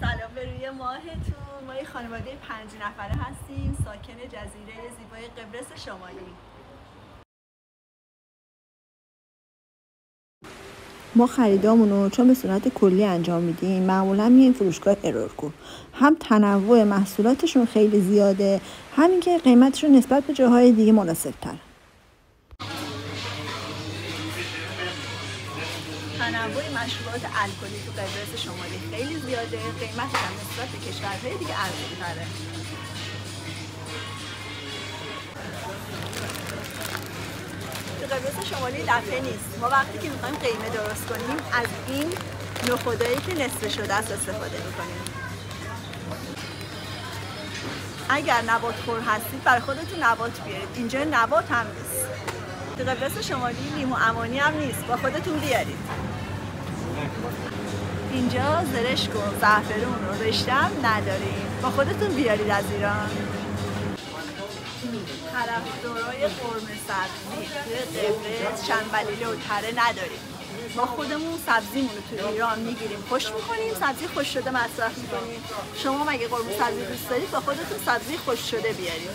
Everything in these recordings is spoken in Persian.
سلام به روی ماهتون. ما یه خانواده 5 نفره هستیم، ساکن جزیره زیبای قبرس شمالی. ما خریدامون رو چون به صورت کلی انجام میدیم معمولا میایم فروشگاه ارورکو. هم تنوع محصولاتشون خیلی زیاده، همین که قیمتشون نسبت به جاهای دیگه مناسب تر. تنوع مشروبات الکلی تو قبرس شمالی خیلی زیاده، قیمتش هم نسبت به کشورهای دیگه ارزون‌تره. تو قبرس شمالی لفه نیست. ما وقتی که میخوایم قیمه درست کنیم از این نخودایی که نصفه شده است استفاده میکنیم. اگر نبات خور هستید برای خودتون نبات بیارید. اینجا نبات هم نیست. تو قبرس شمالی لیمو امانی هم نیست، با خودتون بیارید. اینجا زرشک و زعفرون و رشته هم نداریم، با خودتون بیارید از ایران. طرفدارای قرمه سبزی توی قبرس شنبلیله و تره نداریم. ما خودمون سبزیمون رو توی ایران میگیریم، خوش میکنیم، سبزی خوش شده مصرف میکنیم. شما مگه قرمه سبزی دوست دارید؟ با خودتون سبزی خوش شده بیارید.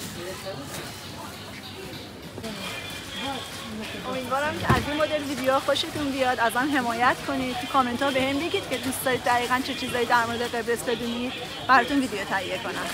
امیدوارم که از این مدل ویدیوها خوشتون بیاد، از آن حمایت کنید. تو کامنت ها بهم بگید که دوست دارید دقیقاً چه چیزایی در مورد قبرس بدونید، براتون ویدیو تهیه کنم.